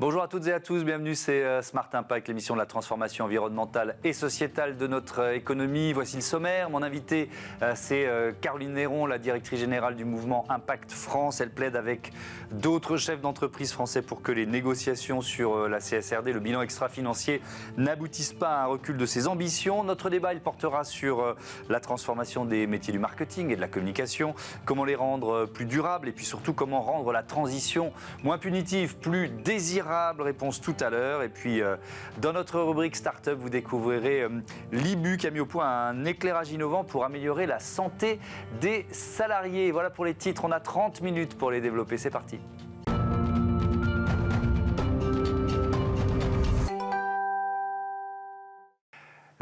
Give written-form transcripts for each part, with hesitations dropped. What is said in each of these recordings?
Bonjour à toutes et à tous, bienvenue, c'est Smart Impact, l'émission de la transformation environnementale et sociétale de notre économie. Voici le sommaire. Mon invité, c'est Caroline Néron, la directrice générale du mouvement Impact France. Elle plaide avec d'autres chefs d'entreprise français pour que les négociations sur la CSRD, le bilan extra-financier, n'aboutissent pas à un recul de ses ambitions. Notre débat, il portera sur la transformation des métiers du marketing et de la communication, comment les rendre plus durables et puis surtout comment rendre la transition moins punitive, plus désirable. Réponse tout à l'heure. Et puis, dans notre rubrique Startup, vous découvrirez l'IBU qui a mis au point un éclairage innovant pour améliorer la santé des salariés. Voilà pour les titres. On a 30 minutes pour les développer. C'est parti.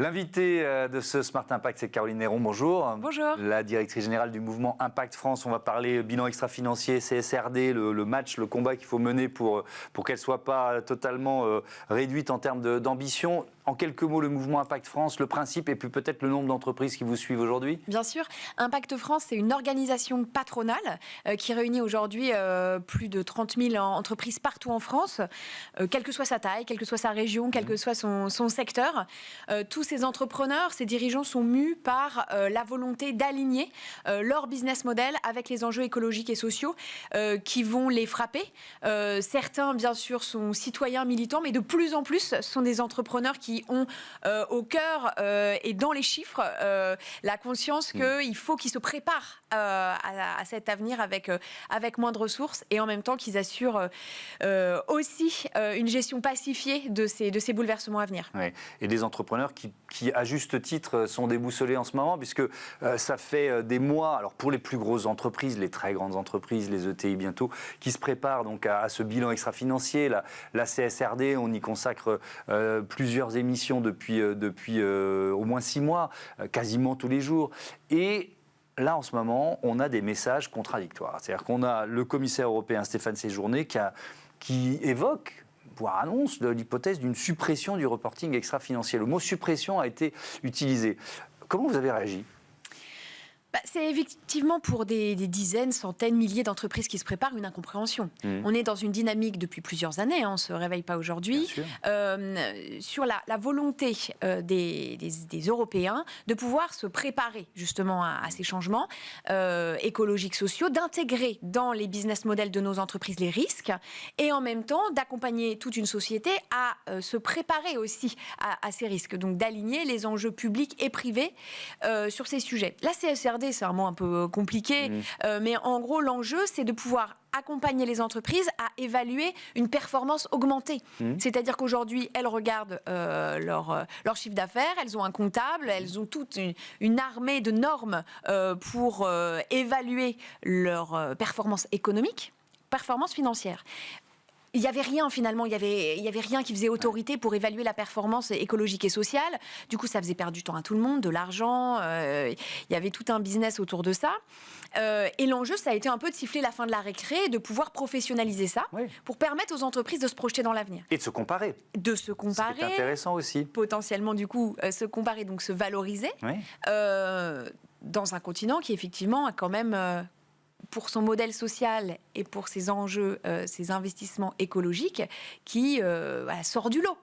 L'invité de ce Smart Impact, c'est Caroline Néron. Bonjour. Bonjour. La directrice générale du mouvement Impact France. On va parler bilan extra-financier, CSRD, le match, le combat qu'il faut mener pour qu'elle ne soit pas totalement réduite en termes d'ambition. En quelques mots, le mouvement Impact France, le principe et puis peut-être le nombre d'entreprises qui vous suivent aujourd'hui. Bien sûr. Impact France, c'est une organisation patronale qui réunit aujourd'hui plus de 30 000 entreprises partout en France, quelle que soit sa taille, quelle que soit sa région, quel que soit son secteur. Tous ces entrepreneurs, ces dirigeants sont mus par la volonté d'aligner leur business model avec les enjeux écologiques et sociaux qui vont les frapper. Certains, bien sûr, sont citoyens militants, mais de plus en plus sont des entrepreneurs qui ont au cœur et dans les chiffres la conscience qu'il faut qu'ils se préparent à cet avenir avec moins de ressources et en même temps qu'ils assurent aussi une gestion pacifiée de ces bouleversements à venir. Oui. Et des entrepreneurs qui, à juste titre, sont déboussolés en ce moment, puisque ça fait des mois, alors pour les plus grosses entreprises, les très grandes entreprises, les ETI bientôt, qui se préparent donc à ce bilan extra-financier, la CSRD, on y consacre plusieurs émissions depuis au moins 6 mois, quasiment tous les jours. Et là, en ce moment, on a des messages contradictoires. C'est-à-dire qu'on a le commissaire européen Stéphane Séjourné qui évoque, voire annonce l'hypothèse d'une suppression du reporting extra-financier. Le mot suppression a été utilisé. Comment vous avez réagi ? C'est effectivement pour des dizaines, centaines, milliers d'entreprises qui se préparent une incompréhension. On est dans une dynamique depuis plusieurs années, on ne se réveille pas aujourd'hui, sur la volonté des Européens de pouvoir se préparer justement à ces changements écologiques, sociaux, d'intégrer dans les business models de nos entreprises les risques et en même temps d'accompagner toute une société à se préparer aussi à ces risques, donc d'aligner les enjeux publics et privés sur ces sujets. La CSRD, c'est un mot un peu compliqué, mais en gros, l'enjeu, c'est de pouvoir accompagner les entreprises à évaluer une performance augmentée. C'est-à-dire qu'aujourd'hui, elles regardent leur chiffre d'affaires, elles ont un comptable, elles ont toute une armée de normes pour évaluer leur performance économique, performance financière. Il n'y avait rien finalement, il y avait rien qui faisait autorité pour évaluer la performance écologique et sociale. Du coup, ça faisait perdre du temps à tout le monde, de l'argent. Il y avait tout un business autour de ça. Et l'enjeu, ça a été un peu de siffler la fin de la récré et de pouvoir professionnaliser ça pour permettre aux entreprises de se projeter dans l'avenir. Et de se comparer. De se comparer. C'est intéressant aussi. Potentiellement, du coup, se comparer, donc se valoriser dans un continent qui, effectivement, a quand même... pour son modèle social et pour ses enjeux, ses investissements écologiques, qui sort du lot,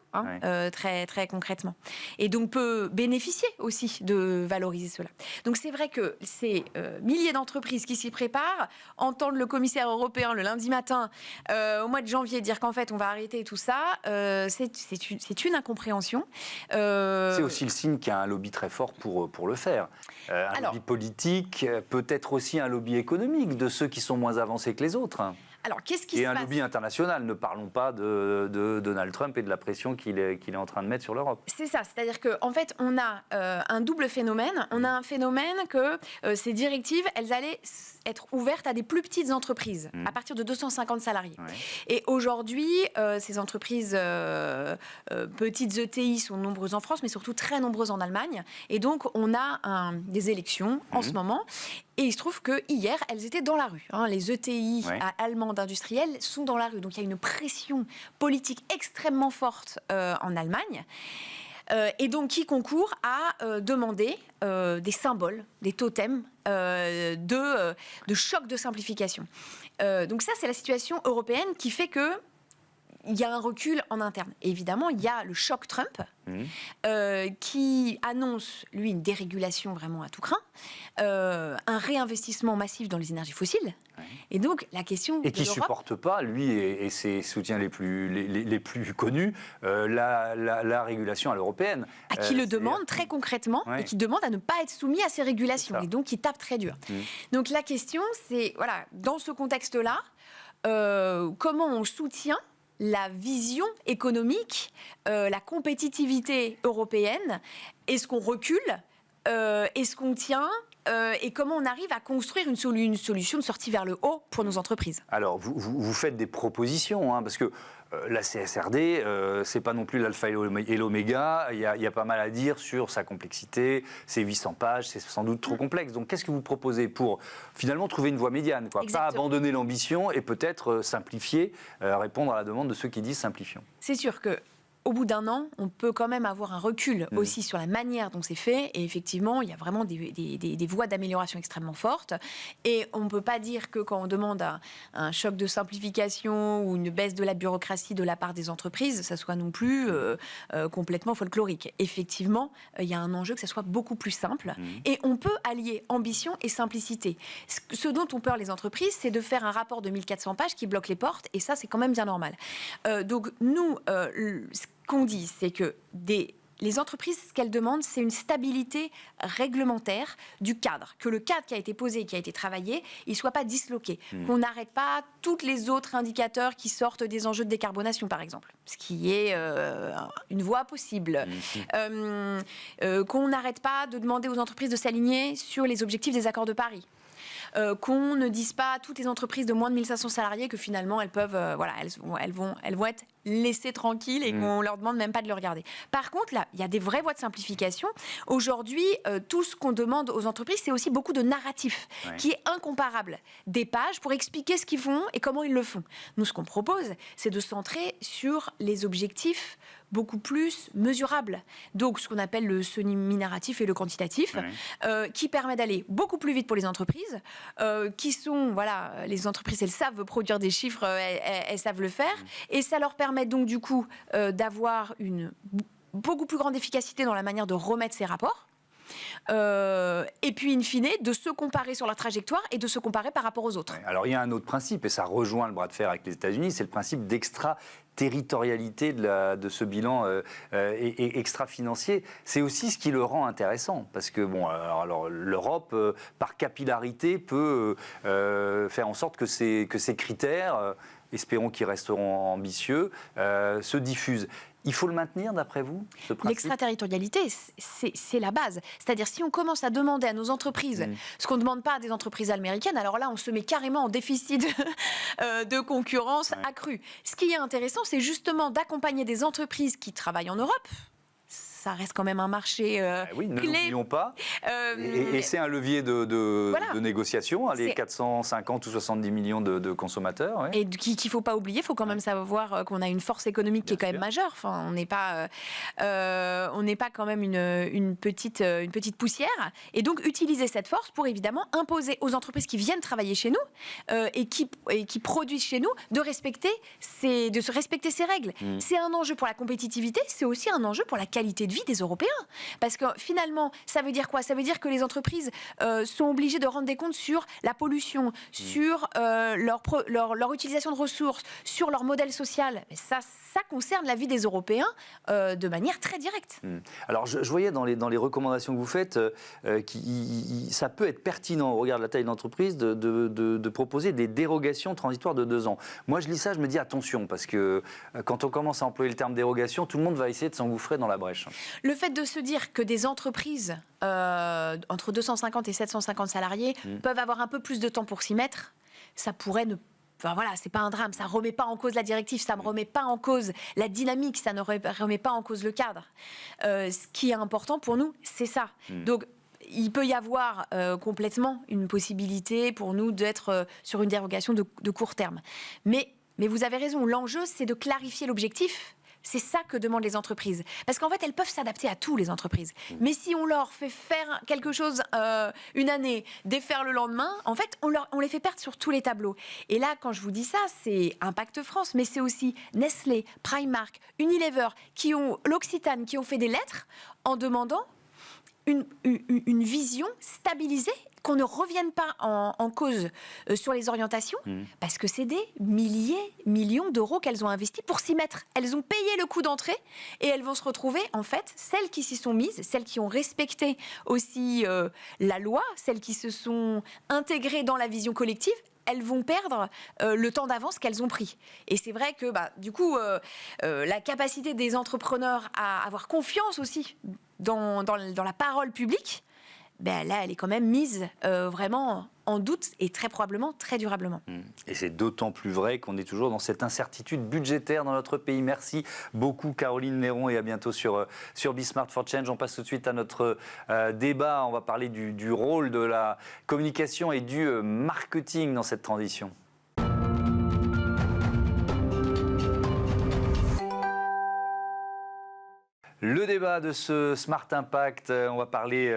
très, très concrètement. Et donc peut bénéficier aussi de valoriser cela. Donc c'est vrai que ces milliers d'entreprises qui s'y préparent entendent le commissaire européen le lundi matin, au mois de janvier, dire qu'en fait on va arrêter tout ça. C'est une incompréhension. C'est aussi le signe qu'il y a un lobby très fort pour le faire. Lobby politique, peut-être aussi un lobby économique de ceux qui sont moins avancés que les autres. Alors, qu'est-ce qui se passe ? Et un lobby international, ne parlons pas de Donald Trump et de la pression qu'il est en train de mettre sur l'Europe. C'est ça, c'est-à-dire qu'en fait, on a un double phénomène. On a un phénomène que ces directives, elles allaient être ouvertes à des plus petites entreprises, à partir de 250 salariés. Et aujourd'hui, ces entreprises petites ETI sont nombreuses en France, mais surtout très nombreuses en Allemagne. Et donc, on a des élections en ce moment. Et il se trouve que hier, elles étaient dans la rue. Les ETI allemandes industrielles sont dans la rue. Donc il y a une pression politique extrêmement forte en Allemagne. Et donc qui concourt à demander des symboles, des totems de choc de simplification. Donc ça, c'est la situation européenne qui fait que il y a un recul en interne. Et évidemment, il y a le choc Trump qui annonce, lui, une dérégulation vraiment à tout crin, un réinvestissement massif dans les énergies fossiles. Et donc, la question et qui ne supporte pas, lui et ses soutiens les plus connus, la régulation à l'européenne. Qui le demande très concrètement et qui demande à ne pas être soumis à ces régulations. Et donc, qui tape très dur. Donc, la question, c'est, voilà, dans ce contexte-là, comment on soutient la vision économique, la compétitivité européenne? Est-ce qu'on recule? Est-ce qu'on tient? Et comment on arrive à construire une solution de sortie vers le haut pour nos entreprises? Alors, vous faites des propositions, parce que la CSRD, c'est pas non plus l'alpha et l'oméga. Il y a pas mal à dire sur sa complexité. C'est 800 pages, c'est sans doute trop complexe. Donc, qu'est-ce que vous proposez pour finalement trouver une voie médiane, quoi? Pas abandonner l'ambition et peut-être simplifier, répondre à la demande de ceux qui disent simplifions. C'est sûr que au bout d'un an, on peut quand même avoir un recul aussi sur la manière dont c'est fait. Et effectivement, il y a vraiment des voies d'amélioration extrêmement fortes. Et on ne peut pas dire que quand on demande un choc de simplification ou une baisse de la bureaucratie de la part des entreprises, ça soit non plus complètement folklorique. Effectivement, il y a un enjeu que ça soit beaucoup plus simple. Et on peut allier ambition et simplicité. Ce dont ont peur les entreprises, c'est de faire un rapport de 1400 pages qui bloque les portes. Et ça, c'est quand même bien normal. Donc, nous, qu'on dit, c'est que les entreprises, ce qu'elles demandent, c'est une stabilité réglementaire du cadre. Que le cadre qui a été posé, qui a été travaillé, il ne soit pas disloqué. Qu'on n'arrête pas tous les autres indicateurs qui sortent des enjeux de décarbonation, par exemple. Ce qui est une voie possible. Qu'on n'arrête pas de demander aux entreprises de s'aligner sur les objectifs des accords de Paris. Qu'on ne dise pas à toutes les entreprises de moins de 1500 salariés que finalement elles peuvent, elles vont être laissées tranquilles et qu'on leur demande même pas de le regarder. Par contre, là, il y a des vraies voies de simplification. Aujourd'hui, tout ce qu'on demande aux entreprises, c'est aussi beaucoup de narratif qui est incomparable. Des pages pour expliquer ce qu'ils font et comment ils le font. Nous, ce qu'on propose, c'est de centrer sur les objectifs beaucoup plus mesurable. Donc, ce qu'on appelle le semi-narratif et le quantitatif, qui permet d'aller beaucoup plus vite pour les entreprises, qui sont, les entreprises, elles savent produire des chiffres, elles savent le faire, et ça leur permet donc, du coup, d'avoir une beaucoup plus grande efficacité dans la manière de remettre ces rapports. Et puis, in fine, de se comparer sur la trajectoire et de se comparer par rapport aux autres. Alors, il y a un autre principe, et ça rejoint le bras de fer avec les États-Unis, c'est le principe d'extra-territorialité de ce bilan extra-financier. C'est aussi ce qui le rend intéressant, parce que alors l'Europe, par capillarité, peut faire en sorte que ces critères, espérons qu'ils resteront ambitieux, se diffusent. Il faut le maintenir, d'après vous, ce principe? L'extraterritorialité, c'est la base. C'est-à-dire, si on commence à demander à nos entreprises ce qu'on ne demande pas à des entreprises américaines, alors là, on se met carrément en déficit de concurrence accrue. Ce qui est intéressant, c'est justement d'accompagner des entreprises qui travaillent en Europe. Ça reste quand même un marché oui, ne clé. l'oublions pas. Et c'est un levier de négociation, les 450 ou 70 millions de consommateurs. Et qu'il ne faut pas oublier, il faut quand même savoir qu'on a une force économique qui est quand même majeure. Enfin, on n'est pas quand même une petite poussière. Et donc, utiliser cette force pour évidemment imposer aux entreprises qui viennent travailler chez nous et qui produisent chez nous de respecter ces règles. C'est un enjeu pour la compétitivité, c'est aussi un enjeu pour la qualité de vie des Européens. Parce que finalement, ça veut dire quoi? Ça veut dire que les entreprises sont obligées de rendre des comptes sur la pollution, sur leur utilisation de ressources, sur leur modèle social. Mais ça concerne la vie des Européens de manière très directe. Alors, je voyais dans les recommandations que vous faites, ça peut être pertinent, au regard de la taille de l'entreprise, de proposer des dérogations transitoires de 2 ans. Moi, je lis ça, je me dis attention, parce que quand on commence à employer le terme dérogation, tout le monde va essayer de s'engouffrer dans la brèche. Le fait de se dire que des entreprises entre 250 et 750 salariés peuvent avoir un peu plus de temps pour s'y mettre, ça pourrait ne... Enfin voilà, c'est pas un drame, ça remet pas en cause la directive, ça ne remet pas en cause la dynamique, ça ne remet pas en cause le cadre. Ce qui est important pour nous, c'est ça. Donc, il peut y avoir complètement une possibilité pour nous d'être sur une dérogation de court terme. Mais vous avez raison, l'enjeu, c'est de clarifier l'objectif C'est ça que demandent les entreprises. Parce qu'en fait, elles peuvent s'adapter à tout, les entreprises. Mais si on leur fait faire quelque chose une année, défaire le lendemain, en fait, on les fait perdre sur tous les tableaux. Et là, quand je vous dis ça, c'est Impact France, mais c'est aussi Nestlé, Primark, Unilever, l'Occitane, qui ont fait des lettres en demandant une vision stabilisée, qu'on ne revienne pas en cause sur les orientations, parce que c'est des millions d'euros qu'elles ont investis pour s'y mettre. Elles ont payé le coût d'entrée et elles vont se retrouver, en fait, celles qui s'y sont mises, celles qui ont respecté aussi la loi, celles qui se sont intégrées dans la vision collective, elles vont perdre le temps d'avance qu'elles ont pris. Et c'est vrai que, du coup, la capacité des entrepreneurs à avoir confiance aussi dans la parole publique, là, elle est quand même mise vraiment en doute et très probablement, très durablement. Et c'est d'autant plus vrai qu'on est toujours dans cette incertitude budgétaire dans notre pays. Merci beaucoup Caroline Néron et à bientôt sur Be Smart for Change. On passe tout de suite à notre débat. On va parler du rôle de la communication et du marketing dans cette transition. Le débat de ce Smart Impact, on va parler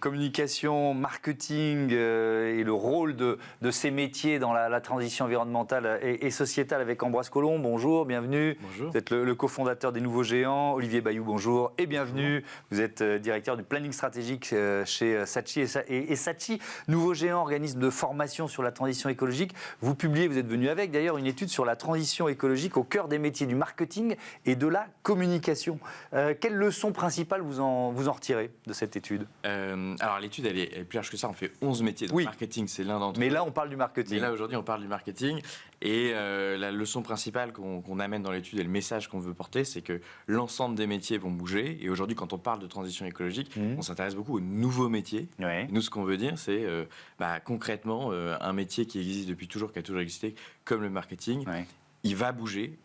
communication, marketing et le rôle de ces métiers dans la transition environnementale et sociétale avec Ambroise Collomb. Bonjour, bienvenue. Bonjour. Vous êtes le cofondateur des Nouveaux Géants. Olivier Bayou, bonjour et bienvenue. Bonjour. Vous êtes directeur du planning stratégique chez Saatchi. Et Saatchi, Nouveaux Géants, organisme de formation sur la transition écologique. Vous publiez, vous êtes venu avec d'ailleurs, une étude sur la transition écologique au cœur des métiers du marketing et de la communication. Quelle leçon principale vous en retirez de cette étude ? Alors l'étude, elle est plus large que ça. On fait 11 métiers. Donc marketing, c'est l'un d'entre eux. Mais là, on parle du marketing. Mais là, aujourd'hui, on parle du marketing. Et la leçon principale qu'on amène dans l'étude et le message qu'on veut porter, c'est que l'ensemble des métiers vont bouger. Et aujourd'hui, quand on parle de transition écologique, on s'intéresse beaucoup aux nouveaux métiers. Ouais. Nous, ce qu'on veut dire, c'est concrètement un métier qui existe depuis toujours, qui a toujours existé, comme le marketing. Ouais. Il va bouger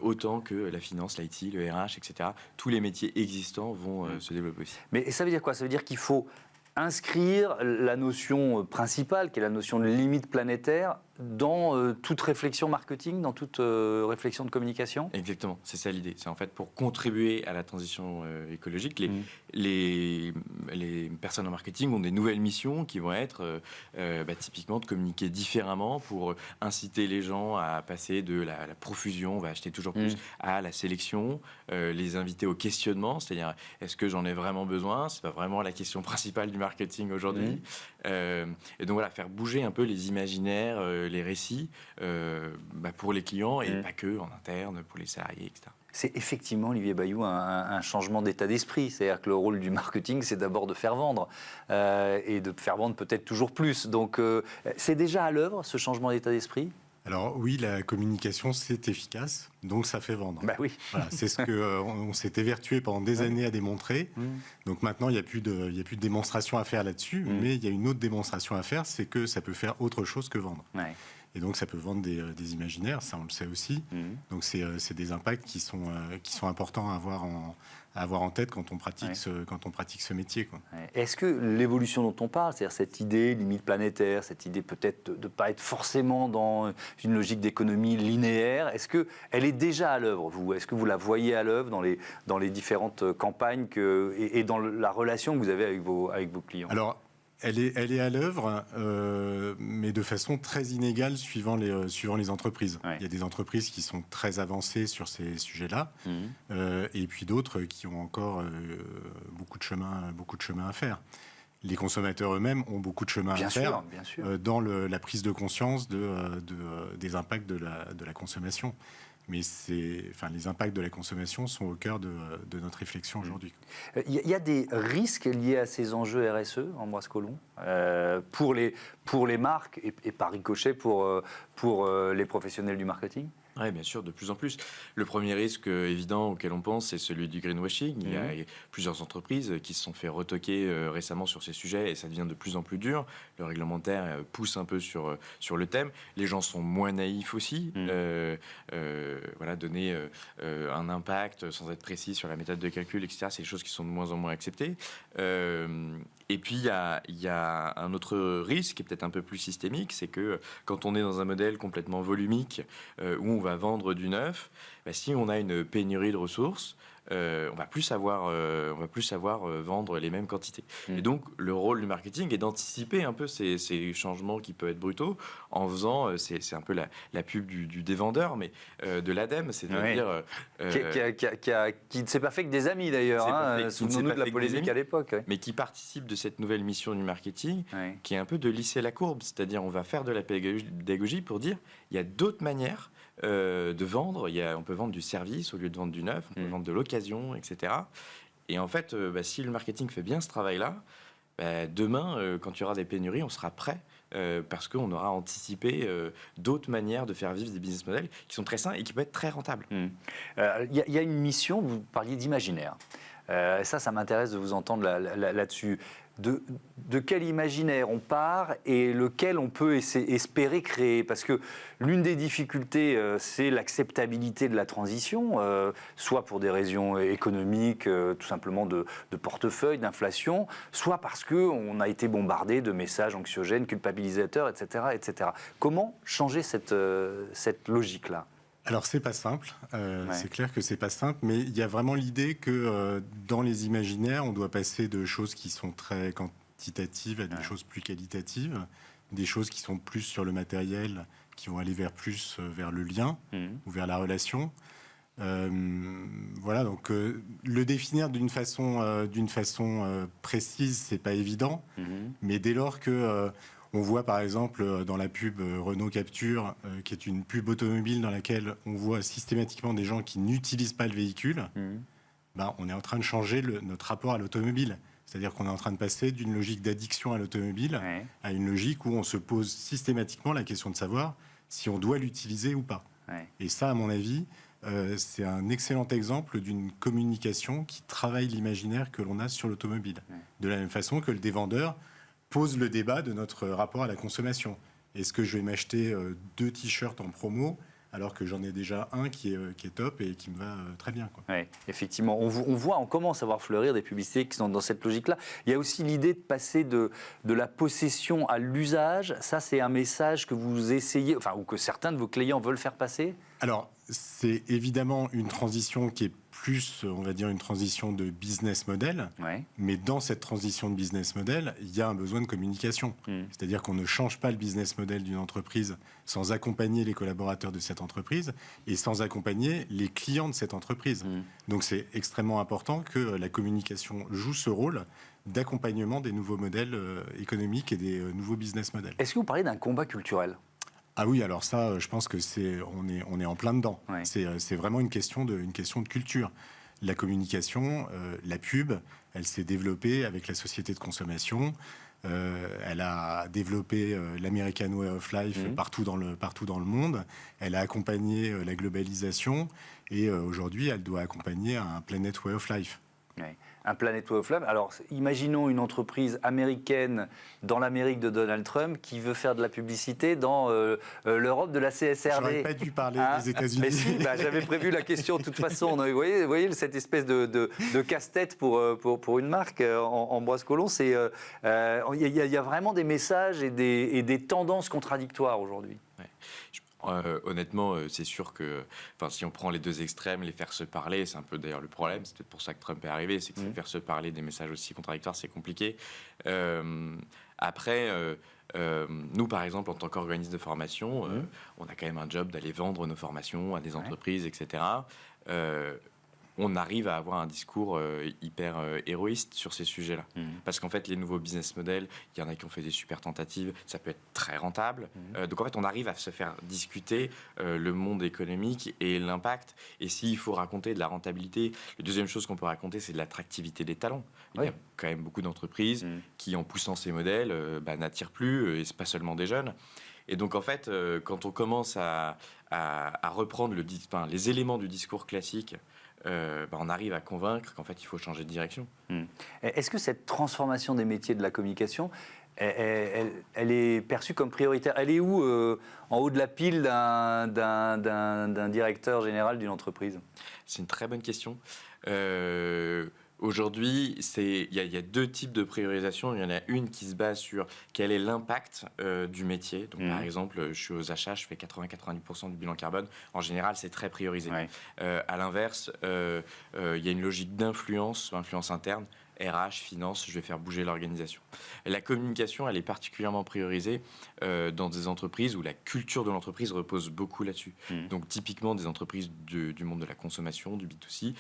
autant que la finance, l'IT, le RH, etc. Tous les métiers existants vont se développer aussi. Mais ça veut dire quoi ? Ça veut dire qu'il faut inscrire la notion principale, qui est la notion de limite planétaire, dans toute réflexion marketing, dans toute réflexion de communication ? Exactement, c'est ça l'idée. C'est en fait pour contribuer à la transition écologique. Les personnes en marketing ont des nouvelles missions qui vont être typiquement de communiquer différemment pour inciter les gens à passer de la profusion, on va acheter toujours plus, à la sélection, les inviter au questionnement, c'est-à-dire est-ce que j'en ai vraiment besoin ? C'est pas vraiment la question principale du marketing aujourd'hui. Et donc voilà, faire bouger un peu les imaginaires, les récits pour les clients et pas que en interne, pour les salariés, etc. C'est effectivement, Olivier Bayou, un changement d'état d'esprit. C'est-à-dire que le rôle du marketing, c'est d'abord de faire vendre et de faire vendre peut-être toujours plus. Donc c'est déjà à l'œuvre, ce changement d'état d'esprit ? Alors oui, la communication, c'est efficace, donc ça fait vendre. Bah oui. Voilà, c'est ce qu'on s'est évertué pendant des années à démontrer. Donc maintenant, il n'y a plus de démonstration à faire là-dessus, mais il y a une autre démonstration à faire, c'est que ça peut faire autre chose que vendre. Ouais. Et donc ça peut vendre des imaginaires, ça on le sait aussi. Donc c'est des impacts qui sont importants à avoir en tête quand on pratique ce métier, quoi. Est-ce que l'évolution dont on parle, c'est-à-dire cette idée limite planétaire, cette idée peut-être de ne pas être forcément dans une logique d'économie linéaire, est-ce qu'elle est déjà à l'œuvre, vous ? Est-ce que vous la voyez à l'œuvre dans les différentes campagnes et dans la relation que vous avez avec vos clients ? Alors, elle est à l'œuvre, mais de façon très inégale suivant les entreprises. Ouais. Il y a des entreprises qui sont très avancées sur ces sujets-là, et puis d'autres qui ont encore beaucoup de chemin à faire. Les consommateurs eux-mêmes ont beaucoup de chemin à faire dans la prise de conscience des impacts de la consommation. Mais les impacts de la consommation sont au cœur de notre réflexion aujourd'hui. Il y a des risques liés à ces enjeux RSE, Ambroise Collomb, pour les marques et par ricochet pour les professionnels du marketing ? Oui, bien sûr, de plus en plus. Le premier risque évident auquel on pense, c'est celui du greenwashing. Il y a plusieurs entreprises qui se sont fait retoquer récemment sur ces sujets et ça devient de plus en plus dur. Le réglementaire pousse un peu sur le thème. Les gens sont moins naïfs aussi. Donner un impact sans être précis sur la méthode de calcul, etc., c'est des choses qui sont de moins en moins acceptées. Et puis, il y a un autre risque qui est peut-être un peu plus systémique, c'est que quand on est dans un modèle complètement volumique, où on va vendre du neuf, si on a une pénurie de ressources, on va plus savoir vendre les mêmes quantités. Et donc, le rôle du marketing est d'anticiper un peu ces changements qui peuvent être brutaux en faisant, c'est un peu la pub des vendeurs, mais de l'ADEME, c'est-à-dire... Qui ne s'est pas fait que des amis d'ailleurs, souvenons-nous de la polémique à l'époque. Mais qui participe de cette nouvelle mission du marketing, qui est un peu de lisser la courbe, c'est-à-dire on va faire de la pédagogie pour dire il y a d'autres manières de vendre. On peut vendre du service au lieu de vendre du neuf, on peut vendre de l'occasion, etc. Et en fait, si le marketing fait bien ce travail-là, demain, quand il y aura des pénuries, on sera prêt parce qu'on aura anticipé d'autres manières de faire vivre des business models qui sont très sains et qui peuvent être très rentables. Il y a une mission, vous parliez d'imaginaire. Ça m'intéresse de vous entendre là-dessus. De quel imaginaire on part et lequel on peut espérer créer? Parce que l'une des difficultés, c'est l'acceptabilité de la transition, soit pour des raisons économiques, tout simplement de portefeuille, d'inflation, soit parce qu'on a été bombardé de messages anxiogènes, culpabilisateurs, etc. etc. Comment changer cette logique-là? Alors, c'est pas simple. C'est clair que c'est pas simple, mais il y a vraiment l'idée que dans les imaginaires, on doit passer de choses qui sont très quantitatives à des choses plus qualitatives, des choses qui sont plus sur le matériel, qui vont aller vers le lien ou vers la relation. Voilà, donc le définir d'une façon précise, c'est pas évident, mais dès lors que on voit par exemple dans la pub Renault Capture, qui est une pub automobile dans laquelle on voit systématiquement des gens qui n'utilisent pas le véhicule, on est en train de changer notre rapport à l'automobile. C'est-à-dire qu'on est en train de passer d'une logique d'addiction à l'automobile à une logique où on se pose systématiquement la question de savoir si on doit l'utiliser ou pas. Et ça, à mon avis, c'est un excellent exemple d'une communication qui travaille l'imaginaire que l'on a sur l'automobile. De la même façon que le dévendeur pose le débat de notre rapport à la consommation. Est-ce que je vais m'acheter 2 t-shirts en promo alors que j'en ai déjà un qui est top et qui me va très bien, quoi. Effectivement, on commence à voir fleurir des publicités qui sont dans cette logique-là. Il y a aussi l'idée de passer de la possession à l'usage. Ça, c'est un message que vous essayez, ou que certains de vos clients veulent faire passer? Alors, c'est évidemment une transition qui est plus, on va dire, une transition de business model. Mais dans cette transition de business model, il y a un besoin de communication. C'est-à-dire qu'on ne change pas le business model d'une entreprise sans accompagner les collaborateurs de cette entreprise et sans accompagner les clients de cette entreprise. Donc, c'est extrêmement important que la communication joue ce rôle d'accompagnement des nouveaux modèles économiques et des nouveaux business models. Est-ce que vous parlez d'un combat culturel ? Ah oui, alors ça, je pense que on est en plein dedans. C'est vraiment une question de culture. La communication, la pub, elle s'est développée avec la société de consommation. Elle a développé l'American Way of Life partout dans le monde. Elle a accompagné la globalisation et aujourd'hui, elle doit accompagner un Planet Way of Life. Un Planet Way of Life. Alors, imaginons une entreprise américaine dans l'Amérique de Donald Trump qui veut faire de la publicité dans l'Europe de la CSRD. J'aurais pas dû parler des États-Unis. Mais si, j'avais prévu la question de toute façon. Vous voyez cette espèce de casse-tête pour une marque en Boise-Colombes. Il y a vraiment des messages et des tendances contradictoires aujourd'hui. Honnêtement, c'est sûr que si on prend les deux extrêmes, les faire se parler, c'est un peu d'ailleurs le problème, c'est peut-être pour ça que Trump est arrivé, c'est que faire se parler des messages aussi contradictoires, c'est compliqué. Après, nous, par exemple, en tant qu'organisme de formation, on a quand même un job d'aller vendre nos formations à des entreprises, etc. On arrive à avoir un discours hyper héroïste sur ces sujets-là. Parce qu'en fait, les nouveaux business models, il y en a qui ont fait des super tentatives, ça peut être très rentable. Donc en fait, on arrive à se faire discuter le monde économique et l'impact. Et s'il faut raconter de la rentabilité, la deuxième chose qu'on peut raconter, c'est de l'attractivité des talents. Il y a quand même beaucoup d'entreprises qui, en poussant ces modèles, n'attirent plus, et c'est pas seulement des jeunes. Et donc en fait, quand on commence à reprendre les éléments du discours classique, on arrive à convaincre qu'en fait, il faut changer de direction. Est-ce que cette transformation des métiers de la communication, elle est perçue comme prioritaire? Elle est où en haut de la pile d'un directeur général d'une entreprise? C'est une très bonne question. Aujourd'hui, il y a deux types de priorisation. Il y en a une qui se base sur quel est l'impact du métier. Donc, par exemple, je suis aux achats, je fais 80-90% du bilan carbone. En général, c'est très priorisé. À l'inverse, il y a une logique d'influence interne. RH, finance, je vais faire bouger l'organisation. La communication, elle est particulièrement priorisée dans des entreprises où la culture de l'entreprise repose beaucoup là-dessus. Donc typiquement des entreprises du monde de la consommation, du B2C,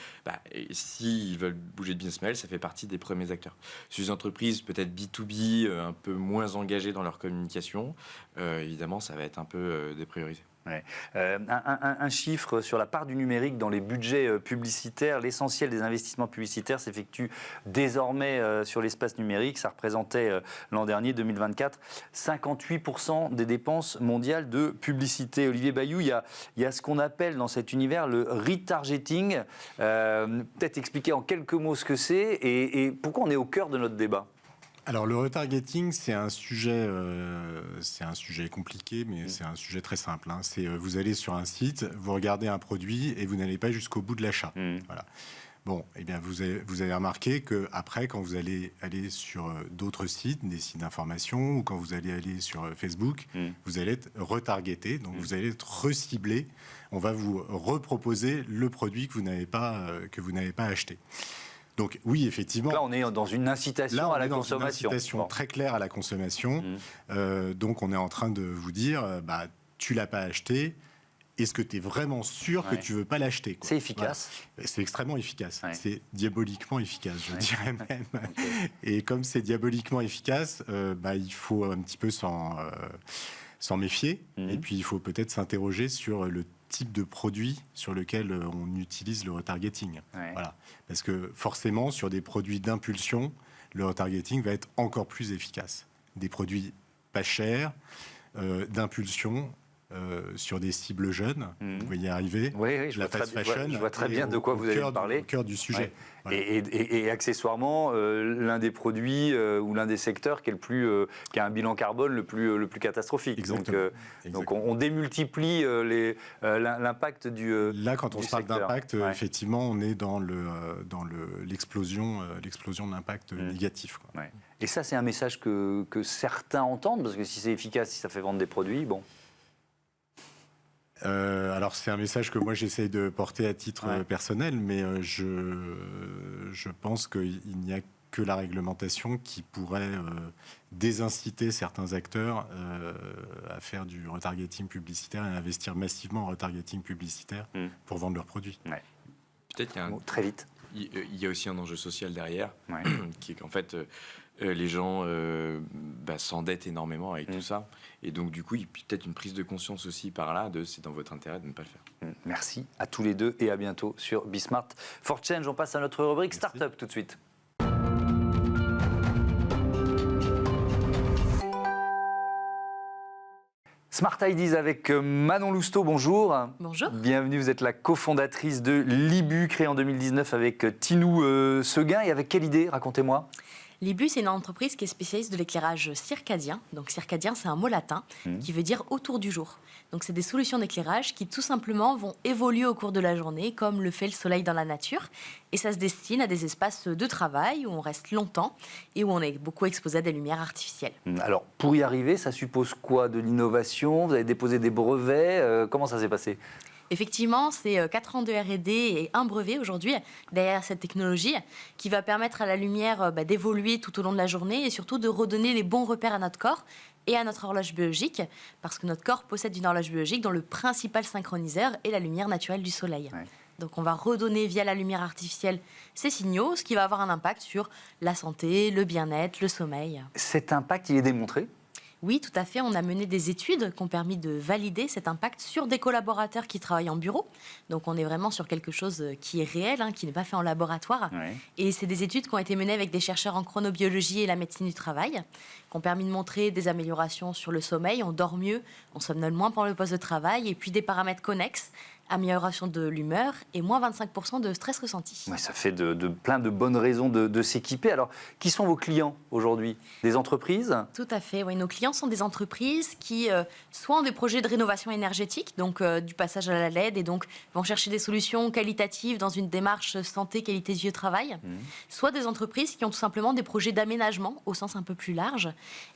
s'ils veulent bouger de business model, ça fait partie des premiers acteurs. Sur des entreprises peut-être B2B, un peu moins engagées dans leur communication, évidemment, ça va être un peu dépriorisé. Ouais. Un chiffre sur la part du numérique dans les budgets publicitaires. L'essentiel des investissements publicitaires s'effectue désormais sur l'espace numérique. Ça représentait l'an dernier, 2024, 58% des dépenses mondiales de publicité. Olivier Bayou, il y a ce qu'on appelle dans cet univers le retargeting. Peut-être expliquer en quelques mots ce que c'est et pourquoi on est au cœur de notre débat. Alors le retargeting, c'est un sujet compliqué, mais c'est un sujet très simple. C'est vous allez sur un site, vous regardez un produit et vous n'allez pas jusqu'au bout de l'achat. Voilà. Bon, eh bien vous avez remarqué que après, quand vous allez aller sur d'autres sites, des sites d'information, ou quand vous allez aller sur Facebook, vous allez être retargeté, donc vous allez être reciblé. On va vous reproposer le produit que vous n'avez pas acheté. Donc oui, effectivement. Donc là, on est dans une incitation à la consommation. Une incitation très claire à la consommation. Donc on est en train de vous dire, tu l'as pas acheté. Est-ce que tu es vraiment sûr que tu veux pas l'acheter, quoi. C'est efficace. Voilà. C'est extrêmement efficace. C'est diaboliquement efficace, je dirais même. Et comme c'est diaboliquement efficace, il faut un petit peu s'en méfier. Et puis il faut peut-être s'interroger sur le type de produit sur lequel on utilise le retargeting. Voilà. Parce que forcément, sur des produits d'impulsion, le retargeting va être encore plus efficace. Des produits pas chers, d'impulsion, sur des cibles jeunes, vous voyez arriver. Oui, je vois très bien de quoi vous allez parler. Au cœur du sujet. Ouais. Voilà. Et accessoirement, l'un des produits ou l'un des secteurs qui a un bilan carbone le plus catastrophique. Exactement. Donc on démultiplie l'impact du Là, quand on se parle secteur. d'impact, effectivement, on est dans l'explosion de l'impact négatif, quoi. Ouais. Et ça, c'est un message que certains entendent, parce que si c'est efficace, si ça fait vendre des produits, bon... Alors c'est un message que moi j'essaye de porter à titre personnel, mais je pense qu'il n'y a que la réglementation qui pourrait désinciter certains acteurs à faire du retargeting publicitaire et à investir massivement en retargeting publicitaire pour vendre leurs produits. Ouais. Peut-être qu'il y a très vite. Il y a aussi un enjeu social derrière, qui est qu'en fait, les gens s'endettent énormément avec tout ça. Et donc, du coup, il y a peut-être une prise de conscience aussi par là de c'est dans votre intérêt de ne pas le faire. Merci à tous les deux et à bientôt sur Bismart for Change. On passe à notre rubrique Startup tout de suite. Smart Ideas avec Manon Lousteau, bonjour. Bonjour. Bienvenue, vous êtes la cofondatrice de Libu, créée en 2019 avec Tinou Seguin. Et avec quelle idée, racontez-moi. Libu, c'est une entreprise qui est spécialiste de l'éclairage circadien. Donc circadien, c'est un mot latin qui veut dire autour du jour. Donc c'est des solutions d'éclairage qui tout simplement vont évoluer au cours de la journée, comme le fait le soleil dans la nature. Et ça se destine à des espaces de travail où on reste longtemps et où on est beaucoup exposé à des lumières artificielles. Alors pour y arriver, ça suppose quoi? De l'innovation? Vous avez déposé des brevets? Comment ça s'est passé? Effectivement, c'est 4 ans de R&D et un brevet aujourd'hui derrière cette technologie qui va permettre à la lumière d'évoluer tout au long de la journée et surtout de redonner les bons repères à notre corps et à notre horloge biologique, parce que notre corps possède une horloge biologique dont le principal synchroniseur est la lumière naturelle du soleil. Ouais. Donc on va redonner via la lumière artificielle ces signaux, ce qui va avoir un impact sur la santé, le bien-être, le sommeil. Cet impact, il est démontré ? Oui, tout à fait. On a mené des études qui ont permis de valider cet impact sur des collaborateurs qui travaillent en bureau. Donc, on est vraiment sur quelque chose qui est réel, qui n'est pas fait en laboratoire. Ouais. Et c'est des études qui ont été menées avec des chercheurs en chronobiologie et la médecine du travail, qui ont permis de montrer des améliorations sur le sommeil. On dort mieux, on somnole moins pendant le poste de travail, et puis des paramètres connexes, amélioration de l'humeur et moins 25% de stress ressenti. Ouais, ça fait plein de bonnes raisons de s'équiper. Alors, qui sont vos clients aujourd'hui? Des entreprises? Tout à fait, oui. Nos clients sont des entreprises qui soit ont des projets de rénovation énergétique, donc du passage à la LED, et donc vont chercher des solutions qualitatives dans une démarche santé, qualité de vie au travail, soit des entreprises qui ont tout simplement des projets d'aménagement au sens un peu plus large.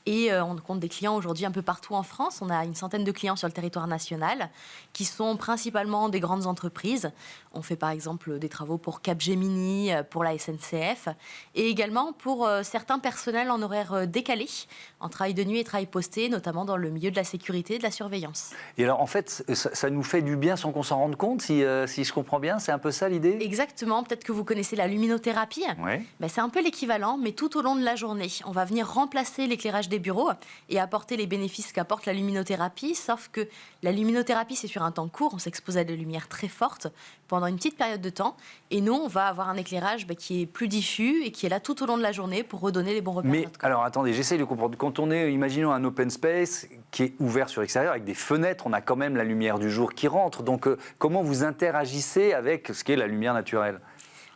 Et on compte des clients aujourd'hui un peu partout en France. On a une centaine de clients sur le territoire national qui sont principalement des grandes entreprises. On fait par exemple des travaux pour Capgemini, pour la SNCF, et également pour certains personnels en horaire décalé, en travail de nuit et travail posté, notamment dans le milieu de la sécurité et de la surveillance. Et alors en fait, ça nous fait du bien sans qu'on s'en rende compte, si je comprends bien, c'est un peu ça l'idée? Exactement, peut-être que vous connaissez la luminothérapie. Ouais. Ben, c'est un peu l'équivalent, mais tout au long de la journée. On va venir remplacer l'éclairage des bureaux et apporter les bénéfices qu'apporte la luminothérapie, sauf que la luminothérapie, c'est sur un temps court, on s'expose à des lumières très fortes pendant une petite période de temps, et nous, on va avoir un éclairage qui est plus diffus et qui est là tout au long de la journée pour redonner les bons repères à notre corps. Alors attendez, j'essaye de comprendre. Quand on est, imaginons un open space qui est ouvert sur l'extérieur avec des fenêtres, on a quand même la lumière du jour qui rentre. Donc comment vous interagissez avec ce qu'est la lumière naturelle?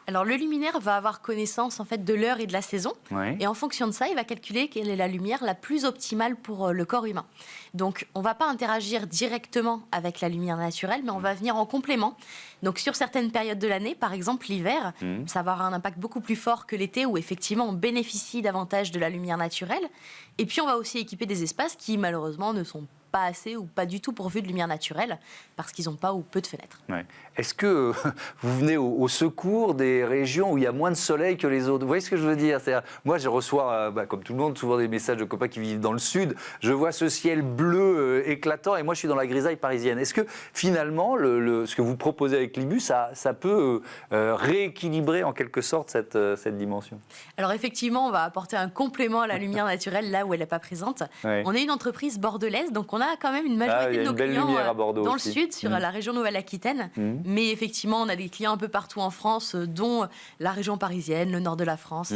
Alors le luminaire va avoir connaissance en fait de l'heure et de la saison, Ouais. et en fonction de ça, il va calculer quelle est la lumière la plus optimale pour le corps humain. Donc on ne va pas interagir directement avec la lumière naturelle, mais on va venir en complément. Donc sur certaines périodes de l'année, par exemple l'hiver, ça va avoir un impact beaucoup plus fort que l'été où effectivement on bénéficie davantage de la lumière naturelle. Et puis on va aussi équiper des espaces qui malheureusement ne sont pas assez ou pas du tout pourvus de lumière naturelle parce qu'ils n'ont pas ou peu de fenêtres. Ouais. Est-ce que vous venez au secours des régions où il y a moins de soleil que les autres? Vous voyez ce que je veux dire? Moi, je reçois, comme tout le monde, souvent des messages de copains qui vivent dans le sud. Je vois ce ciel bleu éclatant et moi, je suis dans la grisaille parisienne. Est-ce que finalement, ce que vous proposez avec l'IBU, ça peut rééquilibrer en quelque sorte cette dimension? Alors effectivement, on va apporter un complément à la lumière naturelle là où elle n'est pas présente. Ouais. On est une entreprise bordelaise, donc on a quand même une majorité de nos clients dans le sud, sur la région Nouvelle-Aquitaine. Mais effectivement, on a des clients un peu partout en France, dont la région parisienne, le nord de la France.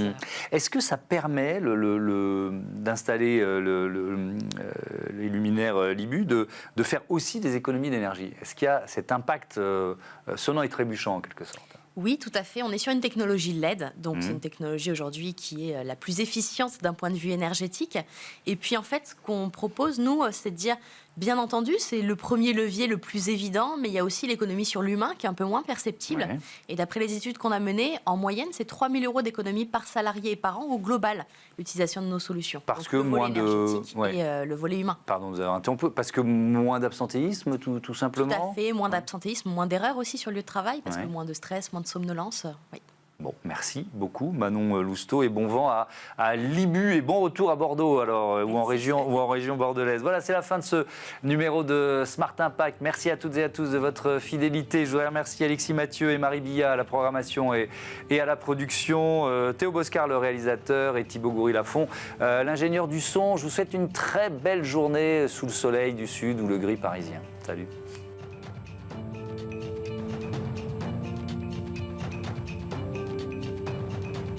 Est-ce que ça permet d'installer les luminaires LIBU de faire aussi des économies d'énergie? Est-ce qu'il y a cet impact sonnant et trébuchant en quelque sorte? Oui, tout à fait. On est sur une technologie LED, donc c'est une technologie aujourd'hui qui est la plus efficiente d'un point de vue énergétique. Et puis en fait, ce qu'on propose, nous, c'est de dire, bien entendu, c'est le premier levier le plus évident, mais il y a aussi l'économie sur l'humain qui est un peu moins perceptible. Ouais. Et d'après les études qu'on a menées, en moyenne, c'est 3 000 € d'économie par salarié et par an au global, l'utilisation de nos solutions. Parce donc, que moins de... et le volet humain. Pardon, vous avez interrompu. Parce que moins d'absentéisme, tout simplement? Tout à fait, moins d'absentéisme, moins d'erreurs aussi sur le lieu de travail, parce que moins de stress, moins de somnolence. Oui. Bon, merci beaucoup Manon Lousteau et bon vent à l'IBU et bon retour à Bordeaux alors, ou en région bordelaise. Voilà, c'est la fin de ce numéro de Smart Impact. Merci à toutes et à tous de votre fidélité. Je voudrais remercier Alexis Mathieu et Marie Billat à la programmation et à la production, Théo Boscar le réalisateur et Thibaut Goury-Lafont l'ingénieur du son. Je vous souhaite une très belle journée sous le soleil du sud ou le gris parisien. Salut.